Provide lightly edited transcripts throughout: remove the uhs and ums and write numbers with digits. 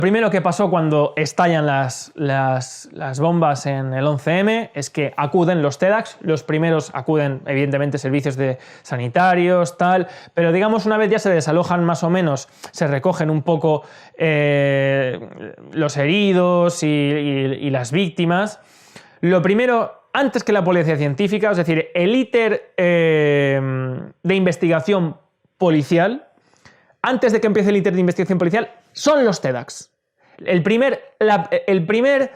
Primero que pasó cuando estallan las bombas en el 11M es que acuden los TEDx, los primeros acuden evidentemente servicios de sanitarios, tal, pero digamos una vez ya se desalojan más o menos, se recogen un poco los heridos y las víctimas. Lo primero, antes que la policía científica, es decir, el íter de investigación policial, antes de que empiece el íter de investigación policial, son los TEDx. El primer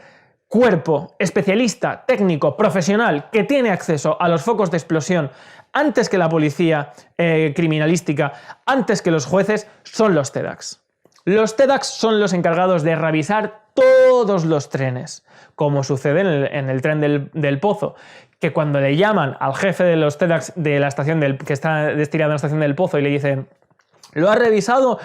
cuerpo especialista, técnico, profesional que tiene acceso a los focos de explosión antes que la policía criminalística, antes que los jueces, son los TEDx. Los TEDx son los encargados de revisar todos los trenes, como sucede en el tren del Pozo, que cuando le llaman al jefe de los TEDx de la estación que está destinado a la estación del Pozo y le dicen ¿lo has revisado?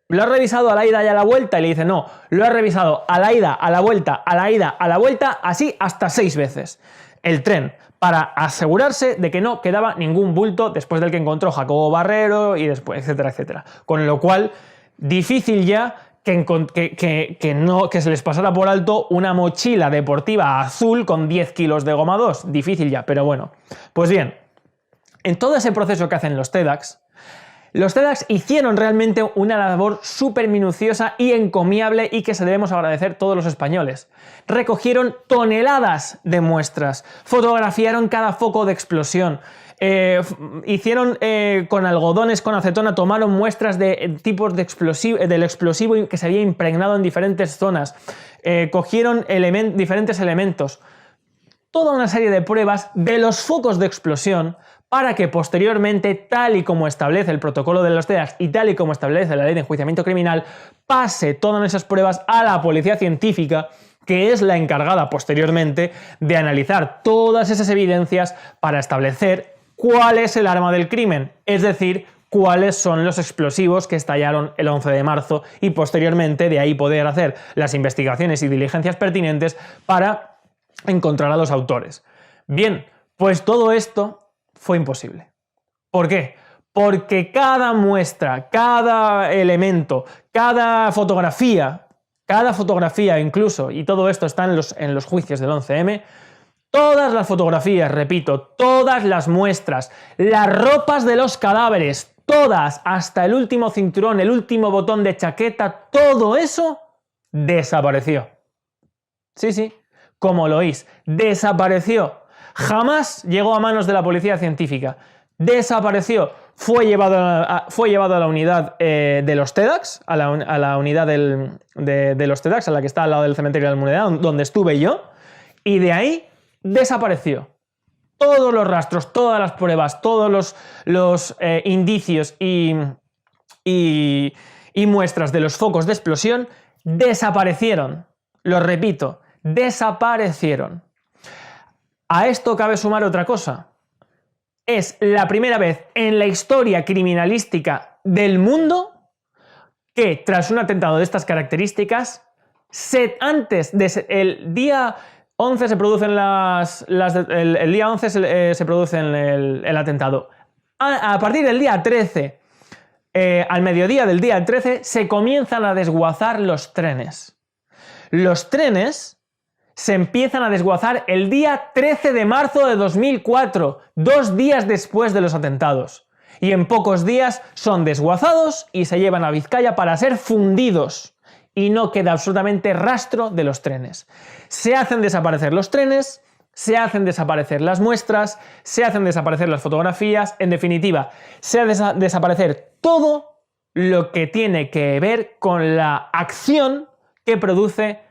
¿Lo has revisado a la ida y a la vuelta? Y le dice, no, lo has revisado a la ida, a la vuelta, a la ida, a la vuelta, así hasta 6 veces. El tren, para asegurarse de que no quedaba ningún bulto después del que encontró Jacobo Barrero y después, etcétera, etcétera. Con lo cual, difícil ya que se les pasara por alto una mochila deportiva azul con 10 kilos de goma 2. Difícil ya, pero bueno. Pues bien, en todo ese proceso que hacen los TEDx hicieron realmente una labor súper minuciosa y encomiable y que se debemos agradecer todos los españoles. Recogieron toneladas de muestras, fotografiaron cada foco de explosión, hicieron con algodones, con acetona, tomaron muestras de tipos del explosivo que se había impregnado en diferentes zonas, cogieron diferentes elementos, toda una serie de pruebas de los focos de explosión para que posteriormente, tal y como establece el protocolo de los TEDx y tal y como establece la ley de enjuiciamiento criminal, pase todas esas pruebas a la policía científica, que es la encargada posteriormente de analizar todas esas evidencias para establecer cuál es el arma del crimen, es decir, cuáles son los explosivos que estallaron el 11 de marzo y posteriormente de ahí poder hacer las investigaciones y diligencias pertinentes para encontrar a los autores. Bien, pues todo esto fue imposible. ¿Por qué? Porque cada muestra, cada elemento, cada fotografía incluso, y todo esto está en los juicios del 11M, todas las fotografías, repito, todas las muestras, las ropas de los cadáveres, todas, hasta el último cinturón, el último botón de chaqueta, todo eso desapareció. Sí, como lo oís, desapareció. Jamás llegó a manos de la policía científica. Desapareció. Fue llevado a la unidad de los TEDx, a la unidad de los TEDx, a la que está al lado del cementerio de la Almunedad, donde estuve yo, y de ahí desapareció. Todos los rastros, todas las pruebas, todos los indicios y muestras de los focos de explosión desaparecieron. Lo repito, desaparecieron. A esto cabe sumar otra cosa. Es la primera vez en la historia criminalística del mundo que tras un atentado de estas características, el día 11 se producen el día 11 se produce el atentado. A partir del día 13, al mediodía del día 13, se comienzan a desguazar los trenes. Los trenes se empiezan a desguazar el día 13 de marzo de 2004, 2 días después de los atentados. Y en pocos días son desguazados y se llevan a Vizcaya para ser fundidos. Y no queda absolutamente rastro de los trenes. Se hacen desaparecer los trenes, se hacen desaparecer las muestras, se hacen desaparecer las fotografías, en definitiva, se hace desaparecer todo lo que tiene que ver con la acción que produce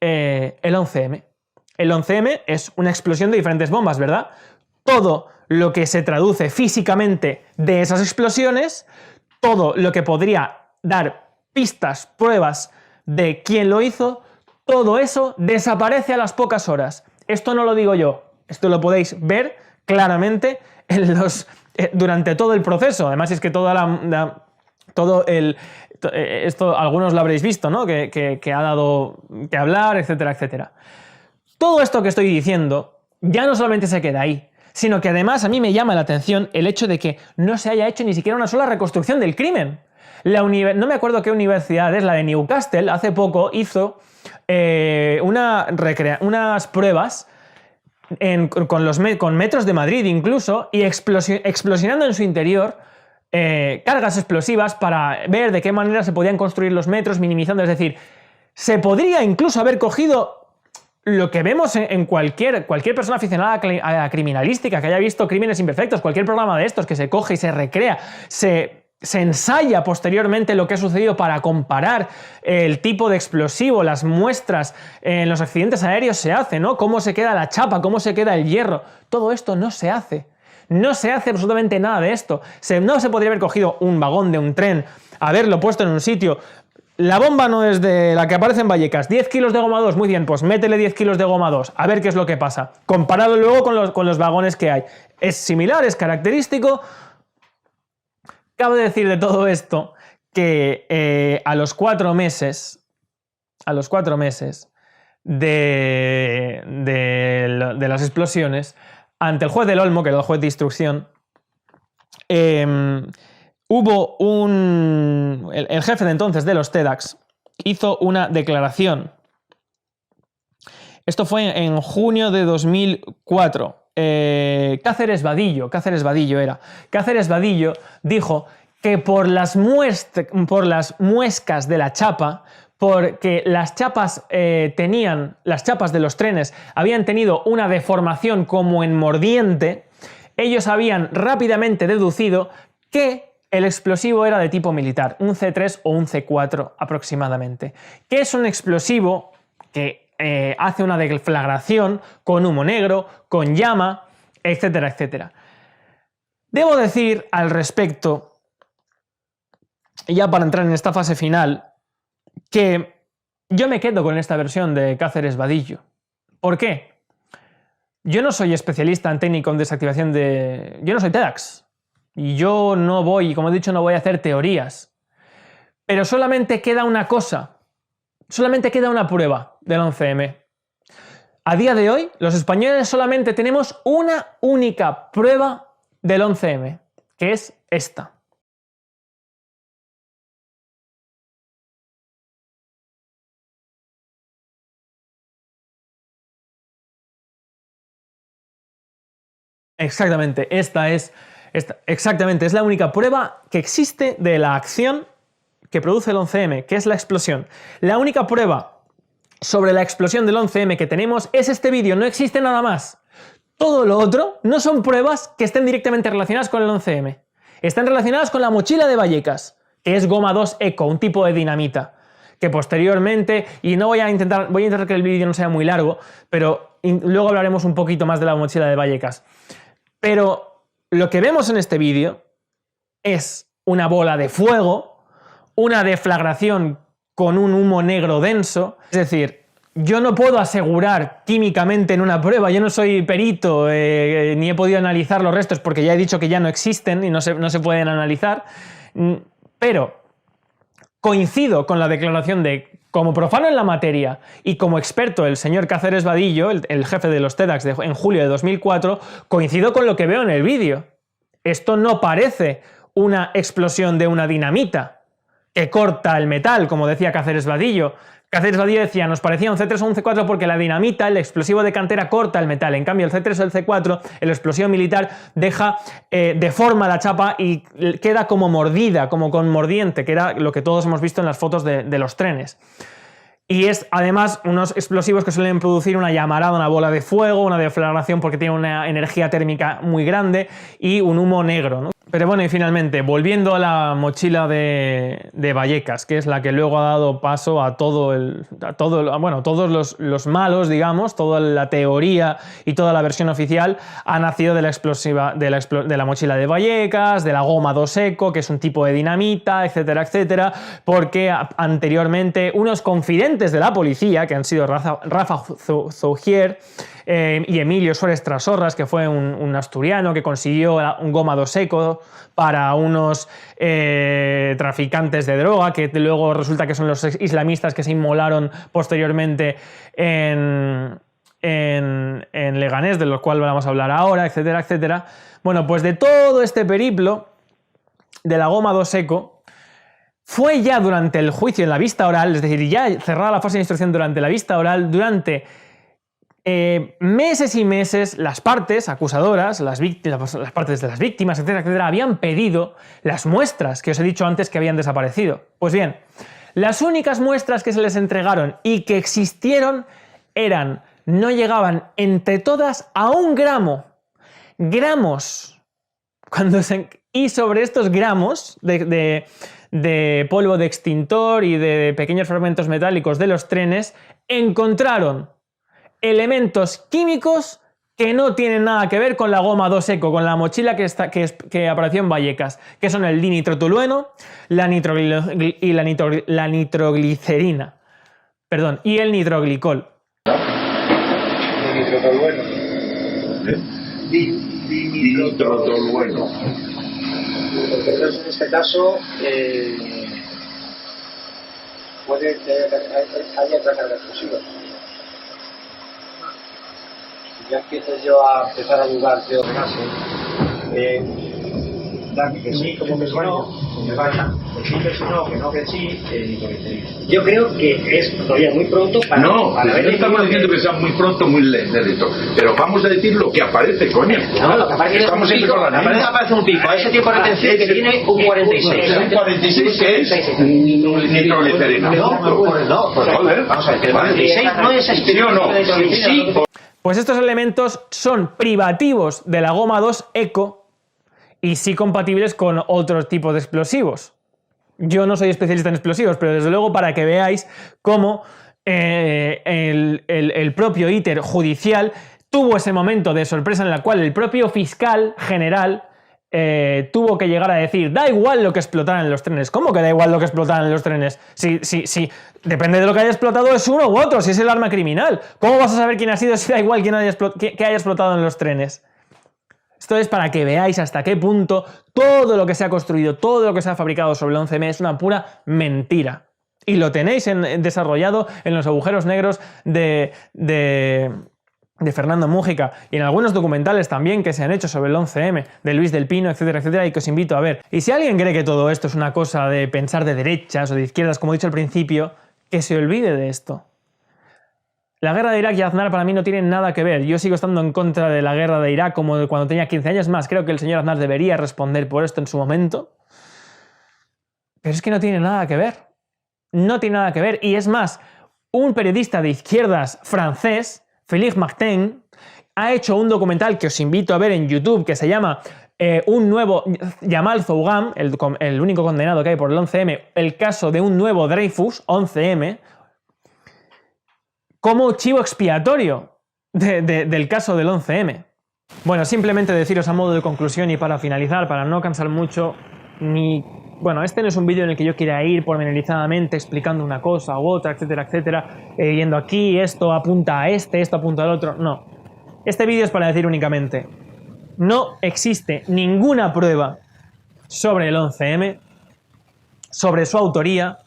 el 11M. El 11M es una explosión de diferentes bombas, ¿verdad? Todo lo que se traduce físicamente de esas explosiones, todo lo que podría dar pistas, pruebas de quién lo hizo, todo eso desaparece a las pocas horas. Esto no lo digo yo, esto lo podéis ver claramente durante todo el proceso. Además es que esto algunos lo habréis visto, ¿no? Que ha dado que hablar, etcétera, etcétera. Todo esto que estoy diciendo ya no solamente se queda ahí, sino que además a mí me llama la atención el hecho de que no se haya hecho ni siquiera una sola reconstrucción del crimen. No me acuerdo qué universidad es, la de Newcastle, hace poco hizo unas pruebas con metros de Madrid incluso, y explosionando en su interior cargas explosivas para ver de qué manera se podían construir los metros, minimizando. Es decir, se podría incluso haber cogido lo que vemos en cualquier persona aficionada a la criminalística, que haya visto Crímenes Imperfectos, cualquier programa de estos que se coge y se recrea, se ensaya posteriormente lo que ha sucedido para comparar el tipo de explosivo, las muestras en los accidentes aéreos se hace, ¿no? Cómo se queda la chapa, cómo se queda el hierro. Todo esto no se hace. No se hace absolutamente nada de esto. No se podría haber cogido un vagón de un tren, haberlo puesto en un sitio. La bomba no es de la que aparece en Vallecas. 10 kilos de goma 2, muy bien, pues métele 10 kilos de goma 2, a ver qué es lo que pasa. Comparado luego con los vagones que hay. Es similar, es característico. Cabe decir de todo esto que a los 4 meses de las explosiones, ante el juez del Olmo, que era el juez de instrucción, hubo el jefe de entonces de los TEDx hizo una declaración. Esto fue en junio de 2004. Cáceres Vadillo dijo que por las muescas de la chapa, porque las chapas de los trenes habían tenido una deformación como en mordiente, ellos habían rápidamente deducido que el explosivo era de tipo militar, un C3 o un C4 aproximadamente. ¿Qué es un explosivo que hace una deflagración con humo negro, con llama, etcétera, etcétera? Debo decir al respecto, ya para entrar en esta fase final, que yo me quedo con esta versión de Cáceres Vadillo. ¿Por qué? Yo no soy especialista en técnico en desactivación de... Yo no soy TEDx. Y yo no voy, como he dicho, no voy a hacer teorías. Pero solamente queda una cosa. Solamente queda una prueba del 11M. A día de hoy, los españoles solamente tenemos una única prueba del 11M, que es esta. Exactamente, exactamente, es la única prueba que existe de la acción que produce el 11M, que es la explosión. La única prueba sobre la explosión del 11M que tenemos es este vídeo, no existe nada más. Todo lo otro no son pruebas que estén directamente relacionadas con el 11M. Están relacionadas con la mochila de Vallecas, que es goma 2 Eco, un tipo de dinamita, que posteriormente, y no voy a intentar que el vídeo no sea muy largo, pero luego hablaremos un poquito más de la mochila de Vallecas. Pero lo que vemos en este vídeo es una bola de fuego, una deflagración con un humo negro denso. Es decir, yo no puedo asegurar químicamente en una prueba, yo no soy perito, ni he podido analizar los restos porque ya he dicho que ya no existen y no se pueden analizar, pero coincido con la declaración de, como profano en la materia y como experto, el señor Cáceres Vadillo, el jefe de los TEDx en julio de 2004, coincido con lo que veo en el vídeo. Esto no parece una explosión de una dinamita que corta el metal, como decía Cáceres Vadillo. Cáceres Vadillo decía, nos parecía un C3 o un C4 porque la dinamita, el explosivo de cantera, corta el metal. En cambio, el C3 o el C4, el explosivo militar, deforma la chapa y queda como mordida, como con mordiente, que era lo que todos hemos visto en las fotos de los trenes. Y es además unos explosivos que suelen producir una llamarada, una bola de fuego, una deflagración porque tiene una energía térmica muy grande y un humo negro, ¿no? Pero bueno, y finalmente, volviendo a la mochila de Vallecas, que es la que luego ha dado paso a todos los malos, digamos, toda la teoría y toda la versión oficial ha nacido de la mochila de Vallecas, de la goma 2 Eco, que es un tipo de dinamita, etcétera, etcétera, porque anteriormente unos confidentes de la policía, que han sido Rafa Zougier y Emilio Suárez Trasorras, que fue un asturiano que consiguió un goma 2 Eco para unos traficantes de droga, que luego resulta que son los islamistas que se inmolaron posteriormente en Leganés, de los cuales vamos a hablar ahora, etcétera, etcétera. Bueno, pues de todo este periplo de la goma 2 Eco, Fue ya durante el juicio, en la vista oral, es decir, ya cerrada la fase de instrucción durante la vista oral, durante meses y meses, las partes acusadoras, las partes de las víctimas, etcétera, etcétera, habían pedido las muestras que os he dicho antes que habían desaparecido. Pues bien, las únicas muestras que se les entregaron y que existieron no llegaban entre todas a 1 gramo. Gramos. Y sobre estos gramos de polvo de extintor y de pequeños fragmentos metálicos de los trenes, encontraron elementos químicos que no tienen nada que ver con la goma 2 Eco, con la mochila que apareció en Vallecas, que son el dinitrotolueno, la nitroglicerina, perdón, y el nitroglicol. Dinitrotolueno. Dinitrotolueno. Entonces, en este caso, puede que haya otra carga explosiva. Ya empiezo yo a empezar a dudar de otro caso. Que sí, como que no, me vaya. Que no, que sí. Yo creo que es todavía muy pronto para... No, no estamos diciendo que sea muy pronto, muy lento. Pero vamos a decir lo que aparece, coño. No, lo que aparece estamos es un pico. Aparece un pico. A ese tiempo de retención que tiene un 46. Un 46 que es nitroglicerina. No, joder. Vamos a ver, el 46 no es ¿sí o no? Sí. Pues estos elementos son privativos de la goma 2 Eco y sí compatibles con otros tipos de explosivos. Yo no soy especialista en explosivos, pero desde luego para que veáis cómo el propio íter judicial tuvo ese momento de sorpresa en la cual el propio fiscal general tuvo que llegar a decir, da igual lo que explotaran en los trenes. ¿Cómo que da igual lo que explotaran en los trenes? Si depende de lo que haya explotado, es uno u otro, si es el arma criminal. ¿Cómo vas a saber quién ha sido si da igual quién haya explotado en los trenes? Esto es para que veáis hasta qué punto todo lo que se ha construido, todo lo que se ha fabricado sobre el 11M es una pura mentira. Y lo tenéis desarrollado en los agujeros negros de Fernando Múgica y en algunos documentales también que se han hecho sobre el 11M, de Luis del Pino, etcétera, etcétera, y que os invito a ver. Y si alguien cree que todo esto es una cosa de pensar de derechas o de izquierdas, como he dicho al principio, que se olvide de esto. La guerra de Irak y Aznar para mí no tienen nada que ver. Yo sigo estando en contra de la guerra de Irak como de cuando tenía 15 años más. Creo que el señor Aznar debería responder por esto en su momento. Pero es que no tiene nada que ver. No tiene nada que ver. Y es más, un periodista de izquierdas francés, Félix Martin, ha hecho un documental que os invito a ver en YouTube que se llama un nuevo Jamal Zougam, el único condenado que hay por el 11M, el caso de un nuevo Dreyfus, 11M, como chivo expiatorio del caso del 11M. Bueno, simplemente deciros a modo de conclusión y para finalizar, para no cansar mucho, bueno, este no es un vídeo en el que yo quiera ir pormenorizadamente explicando una cosa u otra, etcétera, etcétera, yendo aquí, esto apunta a esto apunta al otro, no. Este vídeo es para decir únicamente, no existe ninguna prueba sobre el 11M, sobre su autoría,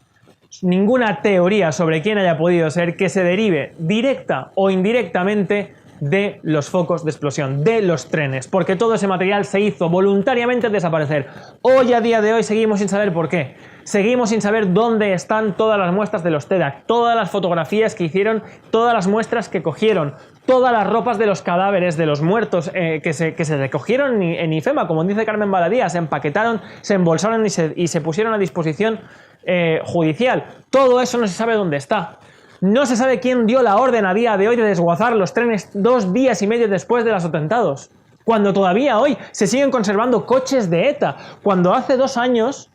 ninguna teoría sobre quién haya podido ser que se derive directa o indirectamente de los focos de explosión, de los trenes, porque todo ese material se hizo voluntariamente desaparecer. Hoy, a día de hoy, seguimos sin saber por qué. Seguimos sin saber dónde están todas las muestras de los TEDx, todas las fotografías que hicieron, todas las muestras que cogieron, todas las ropas de los cadáveres de los muertos que se recogieron en IFEMA, como dice Carmen Baladía, se empaquetaron, se embolsaron y se pusieron a disposición judicial. Todo eso no se sabe dónde está. No se sabe quién dio la orden a día de hoy de desguazar los trenes 2 días y medio después de los atentados. Cuando todavía hoy se siguen conservando coches de ETA. Cuando hace 2 años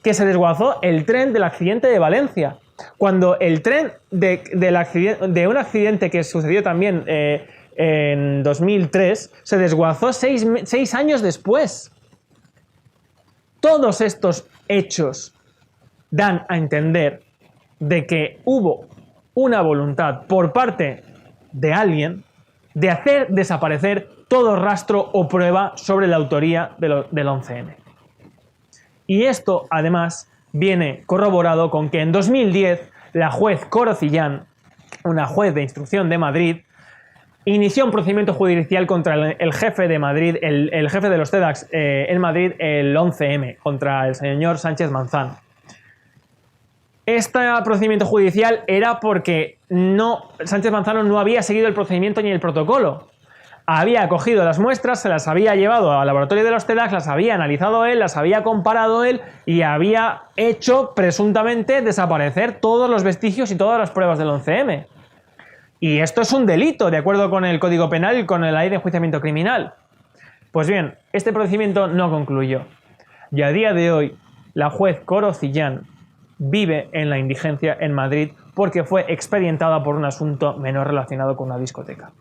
que se desguazó el tren del accidente de Valencia. Cuando el tren de un accidente que sucedió también en 2003 se desguazó 6 años después. Todos estos hechos dan a entender de que hubo una voluntad por parte de alguien de hacer desaparecer todo rastro o prueba sobre la autoría del 11M. Y esto, además, viene corroborado con que en 2010 la juez Coro Cillán, una juez de instrucción de Madrid, inició un procedimiento judicial contra el jefe de Madrid, el jefe de los TEDx en Madrid, el 11M, contra el señor Sánchez Manzano. Este procedimiento judicial era porque Sánchez Manzano no había seguido el procedimiento ni el protocolo. Había cogido las muestras, se las había llevado al laboratorio de los TEDx, las había analizado él, las había comparado él y había hecho presuntamente desaparecer todos los vestigios y todas las pruebas del 11M. Y esto es un delito, de acuerdo con el Código Penal y con la Ley de Enjuiciamiento Criminal. Pues bien, este procedimiento no concluyó. Y a día de hoy, la juez Coro Cillán vive en la indigencia en Madrid porque fue expedientada por un asunto menor relacionado con una discoteca.